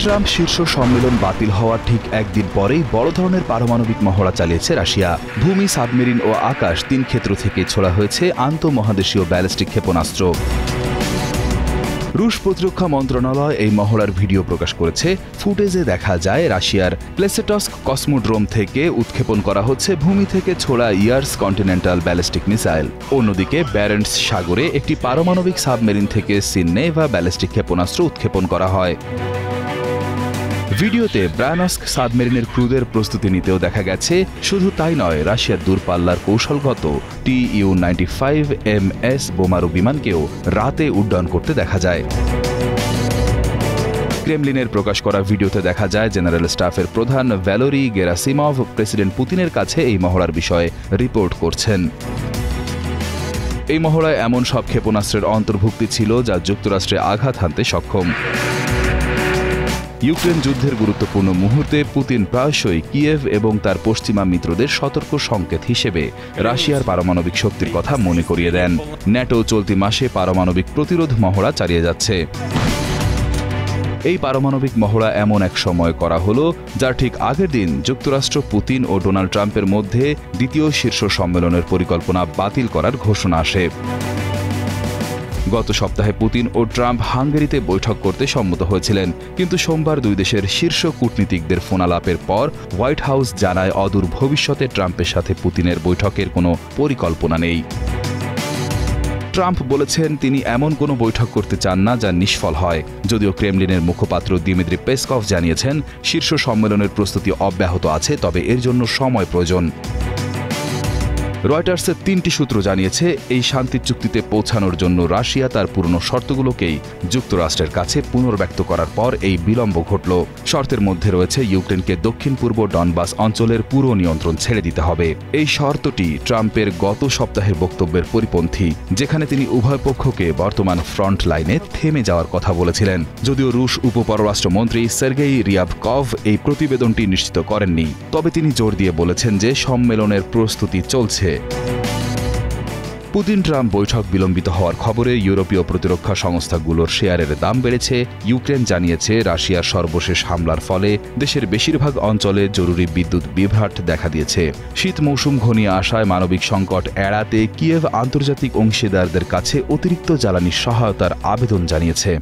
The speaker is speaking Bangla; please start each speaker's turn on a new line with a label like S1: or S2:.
S1: ট্রাম্প শীর্ষ সম্মেলন বাতিল হওয়ার ঠিক একদিন পরেই বড় ধরনের পারমাণবিক মহড়া চালিয়েছে রাশিয়া। ভূমি, সাবমেরিন ও আকাশ ৩ ক্ষেত্র থেকে ছোড়া হয়েছে আন্তঃমহাদেশীয় ব্যালিস্টিক ক্ষেপণাস্ত্র। রুশ প্রতিরক্ষা মন্ত্রণালয় এই মহড়ার ভিডিও প্রকাশ করেছে। ফুটেজে দেখা যায় রাশিয়ার প্লেসেটস্ক কসমোড্রোম থেকে উৎক্ষেপণ করা হচ্ছে ভূমি থেকে ছোড়া ইয়ার্স কন্টিনেন্টাল ব্যালিস্টিক মিসাইল। অন্যদিকে ব্যারেন্টস সাগরে একটি পারমাণবিক সাবমেরিন থেকে সিননেভা ব্যালিস্টিক ক্ষেপণাস্ত্র উৎক্ষেপণ করা হয়। ভিডিওতে ব্রায়ানস্ক সাবমেরিনের ক্রুদের প্রস্তুতি নিতেও দেখা গেছে। শুধু তাই নয়, রাশিয়ার দূরপাল্লার কৌশলগত Tu-95MS বোমারু বিমানকেও রাতে উড্ডয়ন করতে দেখা যায়। ক্রেমলিনের প্রকাশ করা ভিডিওতে দেখা যায় জেনারেল স্টাফের প্রধান ভ্যালোরি গেরাসিমভ প্রেসিডেন্ট পুতিনের কাছে এই মহড়ার বিষয়ে রিপোর্ট করছেন। এই মহড়ায় এমন সব ক্ষেপণাস্ত্রের অন্তর্ভুক্তি ছিল যা যুক্তরাষ্ট্রে আঘাত হানতে সক্ষম। ইউক্রেন যুদ্ধের গুরুত্বপূর্ণ মুহূর্তে পুতিন প্রায়শই কিয়েভ এবং তার পশ্চিমা মিত্রদের সতর্ক সংকেত হিসেবে রাশিয়ার পারমাণবিক শক্তির কথা মনে করিয়ে দেন। ন্যাটো চলতি মাসে পারমাণবিক প্রতিরোধ মহড়া চালিয়ে যাচ্ছে। এই পারমাণবিক মহড়া এমন এক সময় করা হলো যার ঠিক আগের দিন যুক্তরাষ্ট্র পুতিন ও ডোনাল্ড ট্রাম্পের মধ্যে দ্বিতীয় শীর্ষ সম্মেলনের পরিকল্পনা বাতিল করার ঘোষণা আসে। গত সপ্তাহে পুতিন ও ট্রাম্প হাঙ্গেরিতে বৈঠক করতে সম্মত হয়েছিলেন, কিন্তু সোমবার দুই দেশের শীর্ষ কূটনীতিকদের ফোনালাপের পর হোয়াইট হাউস জানায় অদূর ভবিষ্যতে ট্রাম্পের সাথে পুতিনের বৈঠকের কোনো পরিকল্পনা নেই। ট্রাম্প বলেছেন তিনি এমন কোনো বৈঠক করতে চান না যা নিষ্ফল হয়। যদিও ক্রেমলিনের মুখপাত্র দিমিত্রি পেসকভ জানিয়েছেন শীর্ষ সম্মেলনের প্রস্তুতি অব্যাহত আছে, তবে এর জন্য সময় প্রয়োজন। রয়টার্সের ৩টি সূত্র জানিয়েছে এই শান্তি চুক্তিতে পৌঁছানোর জন্য রাশিয়া তার পুরনো শর্তগুলোকেই যুক্তরাষ্ট্রের কাছে পুনর্ব্যক্ত করার পর এই বিলম্ব ঘটল। শর্তের মধ্যে রয়েছে ইউক্রেনকে দক্ষিণ পূর্ব ডনবাস অঞ্চলের পুরো নিয়ন্ত্রণ ছেড়ে দিতে হবে। এই শর্তটি ট্রাম্পের গত সপ্তাহের বক্তব্যের পরিপন্থী, যেখানে তিনি উভয় পক্ষকে বর্তমান ফ্রন্ট লাইনে থেমে যাওয়ার কথা বলেছিলেন। যদিও রুশ উপপররাষ্ট্রমন্ত্রী সের্গেই রিয়াবকভ এই প্রতিবেদনটি নিশ্চিত করেননি, তবে তিনি জোর দিয়ে বলেছেন যে সম্মেলনের প্রস্তুতি চলছে। পুতিন ট্রাম্প বৈঠক বিলম্বিত হওয়ার খবরে ইউরোপীয় প্রতিরক্ষা সংস্থাগুলোর শেয়ারের দাম বেড়েছে। ইউক্রেন জানিয়েছে রাশিয়ার সর্বশেষ হামলার ফলে দেশের বেশিরভাগ অঞ্চলে জরুরি বিদ্যুৎ বিভ্রাট দেখা দিয়েছে। শীত মৌসুম ঘনিয়ে আসায় মানবিক সংকট এড়াতে কিয়েভ আন্তর্জাতিক অংশীদারদের কাছে অতিরিক্ত জ্বালানি সহায়তার আবেদন জানিয়েছে।